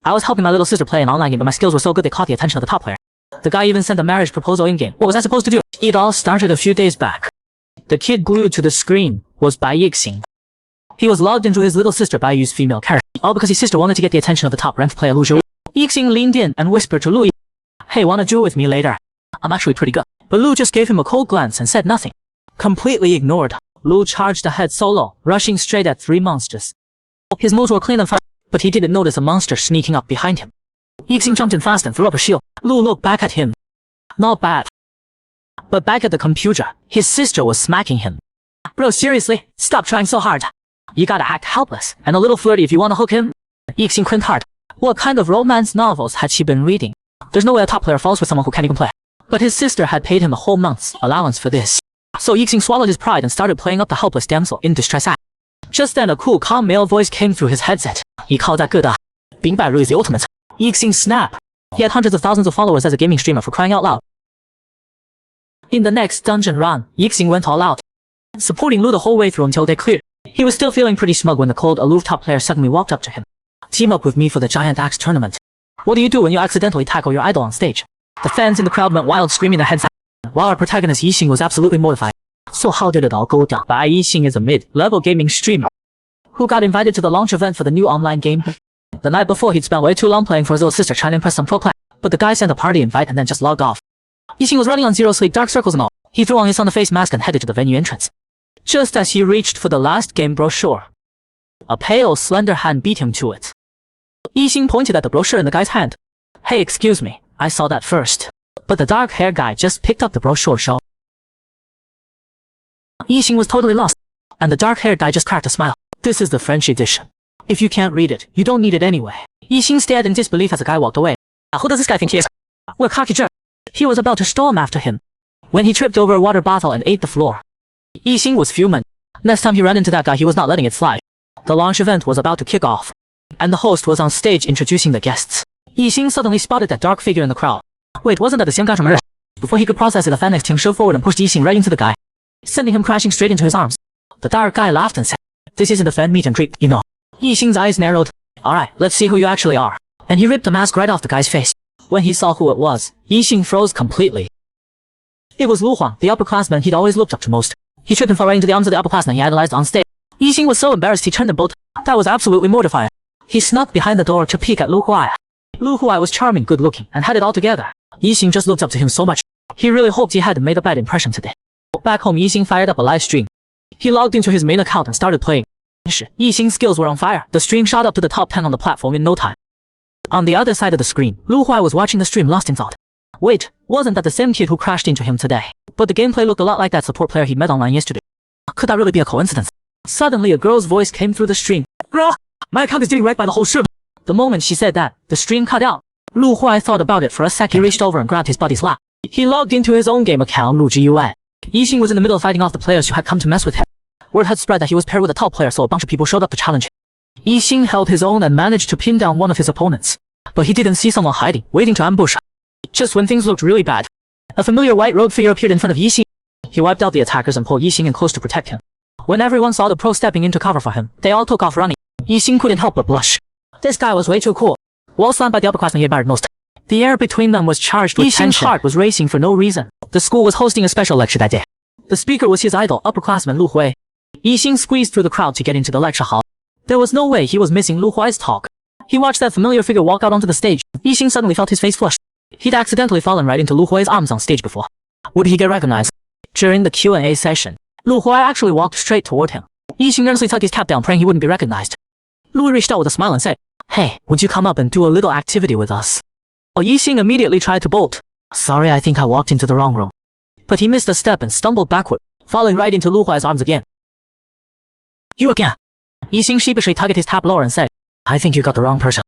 I was helping my little sister play an online game, but my skills were so good they caught the attention of the top player. The guy even sent a marriage proposal in-game. What was I supposed to do? It all started a few days back. The kid glued to the screen was Bai Yixing. He was logged into his little sister Baiyu's female character, all because his sister wanted to get the attention of the top-ranked player Lu Zhou. Yixing leaned in and whispered to Lu, "Hey, wanna duel with me later? I'm actually pretty good." But Lu just gave him a cold glance and said nothing. Completely ignored, Lu charged ahead solo, rushing straight at 3 monsters. His moves were clean and fast, but he didn't notice a monster sneaking up behind him. Yixing jumped in fast and threw up a shield. Lu looked back at him. Not bad. But back at the computer, his sister was smacking him. "Bro, seriously? Stop trying so hard. You gotta act helpless and a little flirty if you wanna hook him." Yixing crinked hard. What kind of romance novels had she been reading? There's no way a top player falls with someone who can't even play. But his sister had paid him a whole month's allowance for this. So Yixing swallowed his pride and started playing up the helpless damsel in distress act. Just then a cool calm male voice came through his headset. "你靠that good Bing Bai Ru is the ultimate." Yixing snapped. He had hundreds of thousands of followers as a gaming streamer, for crying out loud. In the next dungeon run, Yixing went all out, supporting Lu the whole way through until they cleared. He was still feeling pretty smug when the cold, aloof top player suddenly walked up to him. "Team up with me for the Giant Axe tournament." What do you do when you accidentally tackle your idol on stage? The fans in the crowd went wild, screaming their heads out, while our protagonist Yixing was absolutely mortified. So how did it all go down? Bai Yixing is a mid-level gaming streamer who got invited to the launch event for the new online game. The night before, he'd spent way too long playing for his little sister trying to impress some pro player, but the guy sent a party invite and then just logged off. Yixing was running on zero sleep, dark circles and all. He threw on his on-the-face mask and headed to the venue entrance. Just as he reached for the last game brochure, a pale, slender hand beat him to it. Yixing pointed at the brochure in the guy's hand. "Hey, excuse me, I saw that first." But the dark-haired guy just picked up the brochure show. Yixing was totally lost, and the dark-haired guy just cracked a smile. "This is the French edition. If you can't read it, you don't need it anyway." Yixing stared in disbelief as the guy walked away. Who does this guy think he is? What a cocky jerk. He was about to storm after him when he tripped over a water bottle and ate the floor. Yixing was fuming. Next time he ran into that guy, he was not letting it slide. The launch event was about to kick off, and the host was on stage introducing the guests. Yixing suddenly spotted that dark figure in the crowd. Wait, wasn't that the same guy from earlier? Before he could process it, the fan next to him shoved forward and pushed Yixing right into the guy, sending him crashing straight into his arms. The dark guy laughed and said, "This isn't a fan meet and greet, you know." Yixing's eyes narrowed. "Alright, let's see who you actually are." And he ripped the mask right off the guy's face. When he saw who it was, Yixing froze completely. It was Lu Huang, the upperclassman he'd always looked up to most. He tripped and fell right into the arms of the upperclassman he idolized on stage. Yixing was so embarrassed he turned them both. That was absolutely mortifying. He snuck behind the door to peek at Lu Huai. Lu Huai was charming, good-looking, and had it all together. Yixing just looked up to him so much. He really hoped he hadn't made a bad impression today. Back home, Yixing fired up a live stream. He logged into his main account and started playing. Yixing's skills were on fire. The stream shot up to the top 10 on the platform in no time. On the other side of the screen, Lu Huai was watching the stream, lost in thought. Wait, wasn't that the same kid who crashed into him today? But the gameplay looked a lot like that support player he'd met online yesterday. Could that really be a coincidence? Suddenly, a girl's voice came through the stream. "Bro, my account is getting wrecked by the whole stream." The moment she said that, the stream cut out. Lu Huai thought about it for a sec. He reached over and grabbed his buddy's lap. He logged into his own game account, Lu Zhiyuan. Yixing was in the middle of fighting off the players who had come to mess with him. Word had spread that he was paired with a top player, so a bunch of people showed up to challenge him. Yixing held his own and managed to pin down one of his opponents. But he didn't see someone hiding, waiting to ambush him. Just when things looked really bad, a familiar white-robed figure appeared in front of Yixing. He wiped out the attackers and pulled Yixing in close to protect him. When everyone saw the pro stepping into cover for him, they all took off running. Yixing couldn't help but blush. This guy was way too cool. Well slammed by the upperclassman he admired most. The air between them was charged with tension. Yixing's heart was racing for no reason. The school was hosting a special lecture that day. The speaker was his idol, upperclassman Lu Hui. Yixing squeezed through the crowd to get into the lecture hall. There was no way he was missing Lu Hui's talk. He watched that familiar figure walk out onto the stage. Yixing suddenly felt his face flush. He'd accidentally fallen right into Lu Hui's arms on stage before. Would he get recognized? During the Q&A session, Lu Hui actually walked straight toward him. Yixing earnestly tucked his cap down, praying he wouldn't be recognized. Lu reached out with a smile and said, "Hey, would you come up and do a little activity with us?" Yixing immediately tried to bolt. "Sorry, I think I walked into the wrong room." But he missed a step and stumbled backward, falling right into Lu Hui's arms again. "You again?" Yixing sheepishly tugged his tab lower and said, "I think you got the wrong person."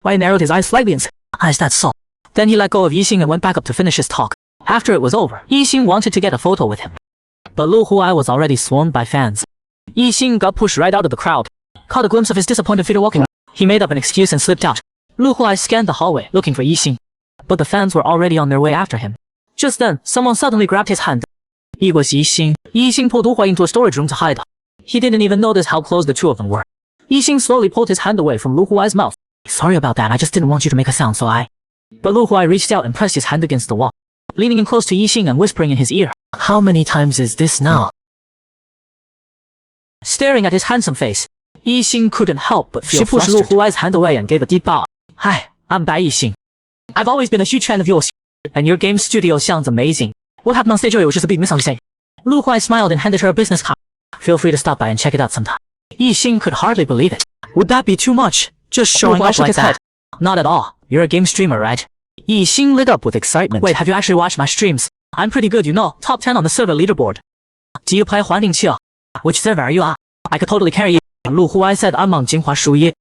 Wei narrowed his eyes slightly and said, "Is that so?" Then he let go of Yixing and went back up to finish his talk. After it was over, Yixing wanted to get a photo with him. But Lu Huai was already swarmed by fans. Yixing got pushed right out of the crowd. Caught a glimpse of his disappointed figure walking. He made up an excuse and slipped out. Lu Huai scanned the hallway, looking for Yixing. But the fans were already on their way after him. Just then, someone suddenly grabbed his hand. It was Yixing. Yixing pulled Lu Huai into a storage room to hide. He didn't even notice how close the two of them were. Yixing slowly pulled his hand away from Lu Huai's mouth. Sorry about that, I just didn't want you to make a sound, so I... But Lu Huai reached out and pressed his hand against the wall, leaning in close to Yixing and whispering in his ear. How many times is this now? Staring at his handsome face, Yixing couldn't help but feel flustered. She pushed Lu Huai's hand away and gave a deep bow. Hi, I'm Bai Yixing. I've always been a huge fan of yours, and your game studio sounds amazing. What happened on stage earlier was just a big misunderstanding. Lu Huai smiled and handed her a business card. Feel free to stop by and check it out sometime. Yixing could hardly believe it. Would that be too much? Just showing up like that? Not at all. You're a game streamer, right? Yixing lit up with excitement. Wait, have you actually watched my streams? I'm pretty good, you know, top 10 on the server leaderboard. Do you play 环境器? Which server are you at? I could totally carry you. Lu Huai said, I'm on 精华树一.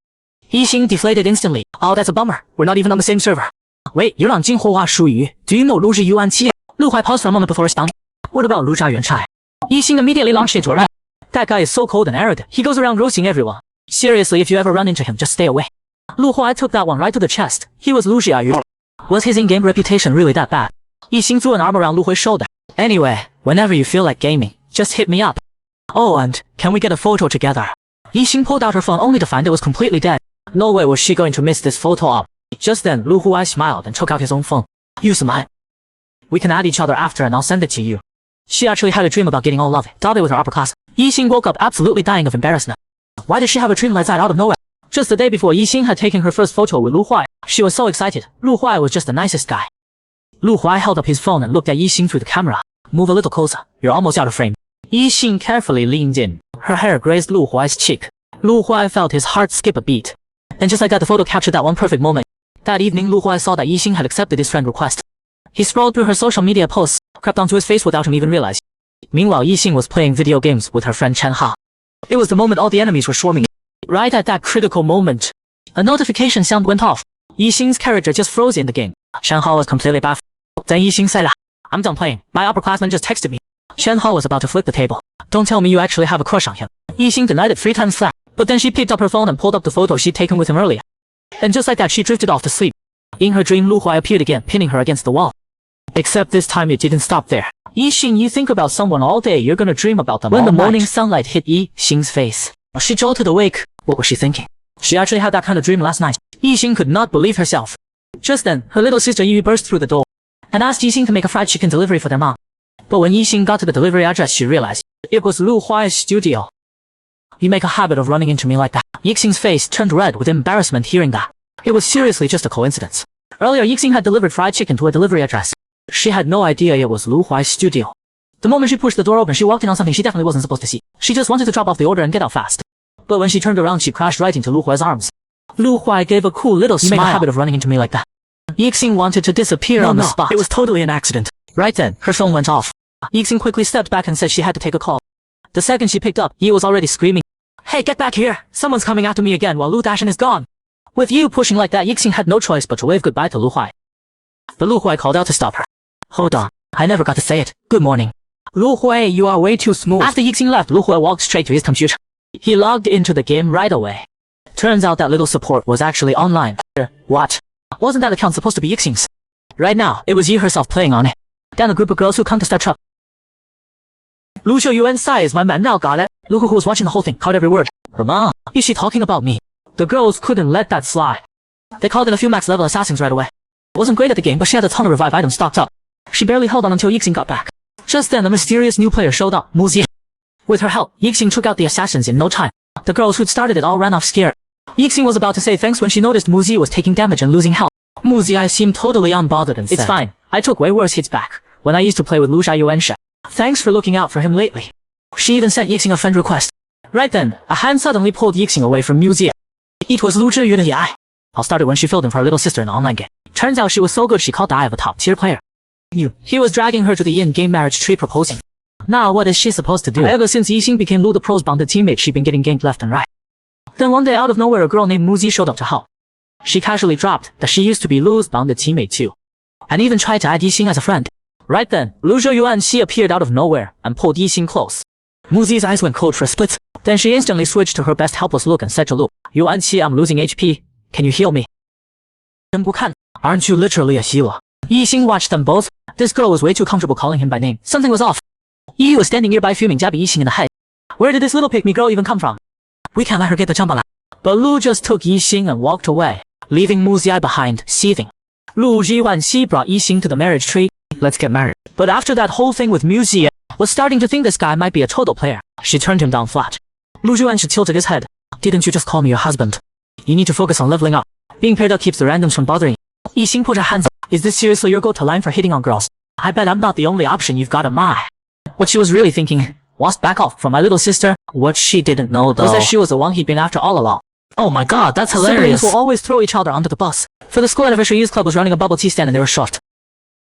Yixing deflated instantly. Oh, that's a bummer. We're not even on the same server. Wait, you're on 精华树一? Do you know Lu Zhi Yuan Qi? Lu Huai paused for a moment before responding. What about Lu Zha Yuan Chai? Yixing immediately launched into a rant. That guy is so cold and arrogant. He goes around roasting everyone. Seriously, if you ever run into him, just stay away. Lu Huai took that one right to the chest. He was Lu Zhiayu. Was his in-game reputation really that bad? Yixing threw an arm around Lu Hui's shoulder. Anyway, whenever you feel like gaming, just hit me up. Oh, and can we get a photo together? Yixing pulled out her phone only to find it was completely dead. No way was she going to miss this photo op. Just then, Lu Huai smiled and took out his own phone. Use mine. We can add each other after and I'll send it to you. She actually had a dream about getting all lovey dotted with her upper class. Yixing woke up absolutely dying of embarrassment. Why did she have a dream like that out of nowhere? Just the day before Yixing had taken her first photo with Lu Huai, she was so excited. Lu Huai was just the nicest guy. Lu Huai held up his phone and looked at Yixing through the camera. Move a little closer, you're almost out of frame. Yixing carefully leaned in. Her hair grazed Lu Huai's cheek. Lu Huai felt his heart skip a beat. And just like that, the photo captured that one perfect moment. That evening, Lu Huai saw that Yixing had accepted his friend request. He scrolled through her social media posts, crept onto his face without him even realizing. Meanwhile, Yixing was playing video games with her friend Chen Ha. It was the moment all the enemies were swarming. Right at that critical moment, a notification sound went off. Yixing's character just froze in the game. Chen Ha was completely baffled. Then Yixing said, I'm done playing. My upperclassman just texted me. Chen Ha was about to flip the table. Don't tell me you actually have a crush on him. Yixing denied it 3 times flat, but then she picked up her phone and pulled up the photo she'd taken with him earlier. And just like that, she drifted off to sleep. In her dream, Lu Huai appeared again, pinning her against the wall. Except this time it didn't stop there. Yixing, you think about someone all day, you're gonna dream about them all night. When the morning sunlight hit Yixing's face, she jolted awake. What was she thinking? She actually had that kind of dream last night. Yixing could not believe herself. Just then, her little sister Yu burst through the door and asked Yixing to make a fried chicken delivery for their mom. But when Yixing got to the delivery address, she realized it was Lu Huai's studio. You make a habit of running into me like that. Yixing's face turned red with embarrassment hearing that. It was seriously just a coincidence. Earlier, Yixing had delivered fried chicken to a delivery address. She had no idea it was Lu Huai's studio. The moment she pushed the door open, she walked in on something she definitely wasn't supposed to see. She just wanted to drop off the order and get out fast. But when she turned around, she crashed right into Lu Huai's arms. Lu Huai gave a cool little smile. You make a habit of running into me like that. Yixing wanted to disappear on the spot. It was totally an accident. Right then, her phone went off. Yixing quickly stepped back and said she had to take a call. The second she picked up, Yi was already screaming. Hey, get back here! Someone's coming after me again while Lu Dashan is gone. With Yi pushing like that, Yixing had no choice but to wave goodbye to Lu Huai. But Lu Huai called out to stop her. Hold on, I never got to say it. Good morning. Lu Huai, you are way too smooth. After Yixing left, Lu Huai walked straight to his computer. He logged into the game right away. Turns out that little support was actually online. What? Wasn't that account supposed to be Yixing's? Right now, it was Yi herself playing on it. Then a group of girls who come to start trouble. Lu Xiuyuan's size my man now got it. Lu Hu was watching the whole thing, caught every word. Her mom, is she talking about me? The girls couldn't let that slide. They called in a few max level assassins right away. Wasn't great at the game, but she had a ton of revive items stocked up. She barely held on until Yixing got back. Just then, a mysterious new player showed up, Muzi. With her help, Yixing took out the assassins in no time. The girls who'd started it all ran off scared. Yixing was about to say thanks when she noticed Muzi was taking damage and losing health. Muzi seemed totally unbothered and said, It's fine, I took way worse hits back when I used to play with Lu Xiuyuan. Thanks for looking out for him lately. She even sent Yixing a friend request. Right then, a hand suddenly pulled Yixing away from Muzi. It was Lu Zhiyuan. I'll start it when she filled in for her little sister in an online game. Turns out she was so good she caught the eye of a top-tier player. He was dragging her to the in-game marriage tree proposing. Now what is she supposed to do? Ever since Yixing became Lu the Pro's bonded teammate, she'd been getting ganked left and right. Then one day out of nowhere, a girl named Muzi showed up to help. She casually dropped that she used to be Lu's bonded teammate too, and even tried to add Yixing as a friend. Right then, Lu Zhiyuan appeared out of nowhere and pulled Yixing close. Muzi's eyes went cold for a split. Then she instantly switched to her best helpless look and said to Lu, Yuanqi, I'm losing HP. Can you heal me? Aren't you literally a healer? Yixing watched them both. This girl was way too comfortable calling him by name. Something was off. Yi was standing nearby fuming, jabbing Yixing in the head. Where did this little pick-me girl even come from? We can't let her get the jump on that. But Lu just took Yixing and walked away. leaving Mu Ziai behind, seething. Lu Zhiwanxi brought Yixing to the marriage tree. Let's get married. But after that whole thing with Mu Ziai, was starting to think this guy might be a total player. She turned him down flat. Lu Zhiwanxi tilted his head. Didn't you just call me your husband? You need to focus on leveling up. Being paired up keeps the randoms from bothering you. Yixing put her hands up. Is this seriously your go-to line for hitting on girls? I bet I'm not the only option you've got in mind. What she was really thinking was back off from my little sister. What she didn't know though was that she was the one he'd been after all along. Oh my god, that's hilarious. Siblings will always throw each other under the bus. For the school anniversary, Youth Club was running a bubble tea stand and they were short.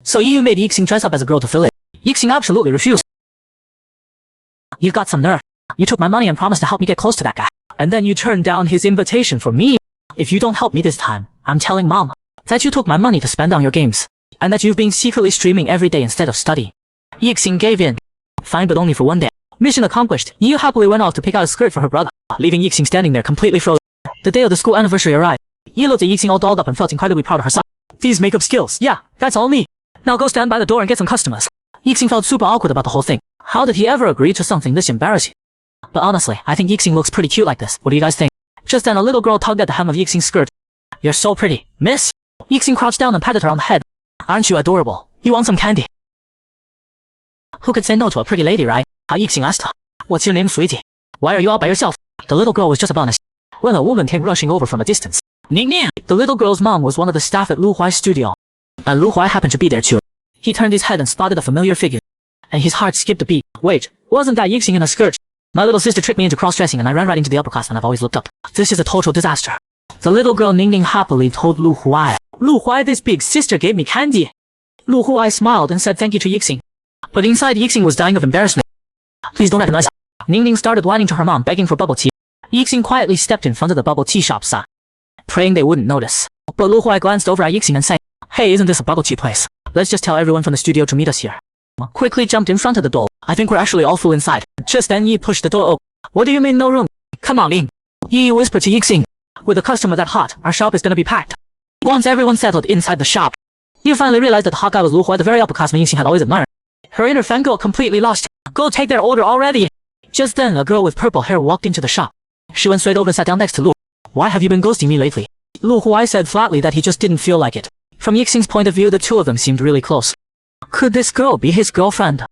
So Yu made Yixing dress up as a girl to fill it. Yixing absolutely refused. You've got some nerve. You took my money and promised to help me get close to that guy. And then you turned down his invitation for me. If you don't help me this time, I'm telling mom that you took my money to spend on your games. And that you've been secretly streaming every day instead of studying. Yixing gave in. Fine, but only for one day. Mission accomplished. Yu happily went off to pick out a skirt for her brother, leaving Yixing standing there completely frozen. The day of the school anniversary arrived. Yi looked at Yixing all dolled up and felt incredibly proud of herself. These makeup skills, yeah, that's all me. Now go stand by the door and get some customers. Yixing felt super awkward about the whole thing. How did he ever agree to something this embarrassing? But honestly, I think Yixing looks pretty cute like this. What do you guys think? Just then a little girl tugged at the hem of Yixing's skirt. You're so pretty, miss. Yixing crouched down and patted her on the head. Aren't you adorable? You want some candy? Who could say no to a pretty lady, right? Yixing asked her. What's your name, sweetie? Why are you all by yourself? The little girl was just about to when a woman came rushing over from a distance. Ning Ning! The little girl's mom was one of the staff at Lu Huai's studio. And Lu Huai happened to be there too. He turned his head and spotted a familiar figure. And his heart skipped a beat. Wait, wasn't that Yixing in a skirt? My little sister tricked me into cross-dressing and I ran right into the upperclassmen and I've always looked up. This is a total disaster. The little girl Ning Ning happily told Lu Huai. Lu Huai, this big sister gave me candy. Lu Huai smiled and said thank you to Yixing. But inside Yixing was dying of embarrassment. Please don't recognize her. Ning Ning started whining to her mom, begging for bubble tea. Yixing quietly stepped in front of the bubble tea shop sign, praying they wouldn't notice. But Lu Huai glanced over at Yixing and said, Hey, isn't this a bubble tea place? Let's just tell everyone from the studio to meet us here. Quickly jumped in front of the door. I think we're actually all full inside. Just then Yi pushed the door open. What do you mean no room? Come on in. Yi whispered to Yixing. With a customer that hot, our shop is gonna be packed. Once everyone settled inside the shop, Yi finally realized that the hot guy was Lu Huai, the very upperclassman Yixing had always admired. Her inner fangirl completely lost. Go take their order already. Just then a girl with purple hair walked into the shop. She went straight over and sat down next to Lu. Why have you been ghosting me lately? Lu Huai said flatly that he just didn't feel like it. From Yixing's point of view, the two of them seemed really close. Could this girl be his girlfriend?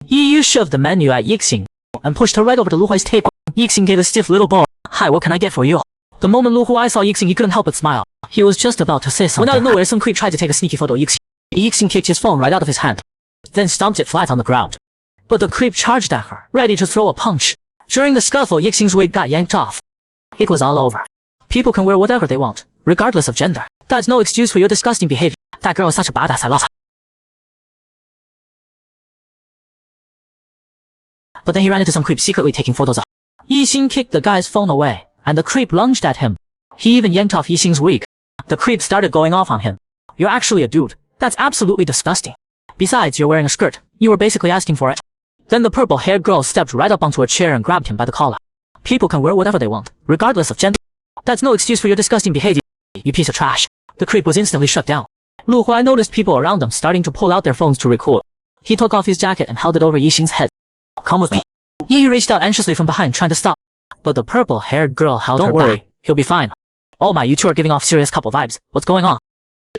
Yi shoved the menu at Yixing and pushed her right over to Lu Huai's table. Yixing gave a stiff little bow. Hi, what can I get for you? The moment Lu Huai saw Yixing, he couldn't help but smile. He was just about to say something. When out of nowhere, some creep tried to take a sneaky photo of Yixing. Yixing kicked his phone right out of his hand, then stomped it flat on the ground. But the creep charged at her, ready to throw a punch. During the scuffle, Yixing's wig got yanked off. It was all over. People can wear whatever they want, regardless of gender. That's no excuse for your disgusting behavior. That girl is such a badass, I love her. But then he ran into some creep secretly taking photos of her. Yixing kicked the guy's phone away, and the creep lunged at him. He even yanked off Yixing's wig. The creep started going off on him. You're actually a dude. That's absolutely disgusting. Besides, you're wearing a skirt. You were basically asking for it. Then the purple-haired girl stepped right up onto a chair and grabbed him by the collar. People can wear whatever they want, regardless of gender. That's no excuse for your disgusting behavior, you piece of trash. The creep was instantly shut down. Lu Huai noticed people around them starting to pull out their phones to record. He took off his jacket and held it over Yixing's head. Come with me. Yi reached out anxiously from behind, trying to stop. But the purple-haired girl held her back. Don't worry, he'll be fine. Oh my, you two are giving off serious couple vibes. What's going on?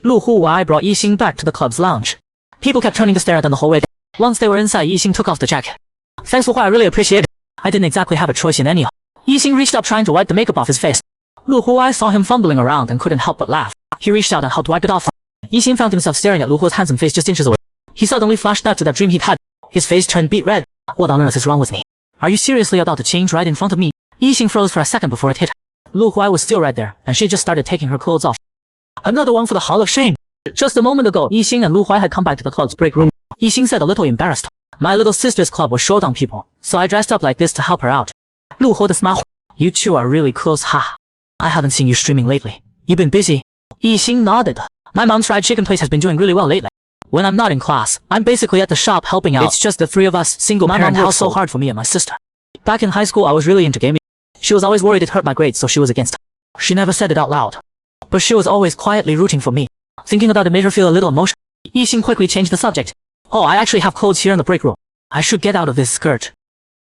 Lu Huai brought Yixing back to the club's lounge. People kept turning to stare at them the whole way. Once they were inside, Yixing took off the jacket. Thanks Lu Huai, I really appreciate it. I didn't exactly have a choice in any. Yixing reached up trying to wipe the makeup off his face. Lu Huai saw him fumbling around and couldn't help but laugh. He reached out and helped wipe it off. Yixing found himself staring at Lu Huai's handsome face just inches away. He suddenly flashed back to that dream he'd had. His face turned beet red. What on earth is wrong with me? Are you seriously about to change right in front of me? Yixing froze for a second before it hit her. Lu Huai was still right there, and she just started taking her clothes off. Another one for the Hall of Shame. Just a moment ago, Yixing and Lu Huai had come back to the club's break room. Yixing said a little embarrassed. My little sister's club was short on people, so I dressed up like this to help her out. Lu Huai smiled. You two are really close, ha. I haven't seen you streaming lately. You been busy? Yixing nodded. My mom's fried chicken place has been doing really well lately. When I'm not in class, I'm basically at the shop helping out. It's just the three of us, single parent house, so hard for me and my sister. Back in high school, I was really into gaming. She was always worried it hurt my grades, so she was against. She never said it out loud, but she was always quietly rooting for me. Thinking about it made her feel a little emotional. Yixing quickly changed the subject. Oh, I actually have clothes here in the break room. I should get out of this skirt.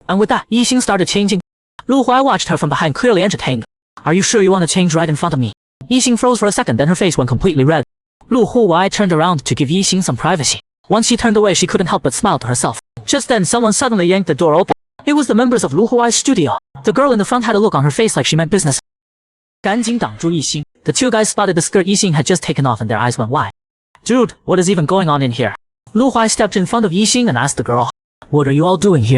And with that, Yixing started changing. Lu Huai watched her from behind, clearly entertained. Are you sure you want to change right in front of me? Yixing froze for a second, then her face went completely red. Lu Huwai turned around to give Yixing some privacy. Once she turned away, she couldn't help but smile to herself. Just then, someone suddenly yanked the door open. It was the members of Lu Huwai's studio. The girl in the front had a look on her face like she meant business. 赶紧挡住Yixing. The two guys spotted the skirt Yixing had just taken off and their eyes went wide. Dude, what is even going on in here? Lu Huai stepped in front of Yixing and asked the girl, What are you all doing here?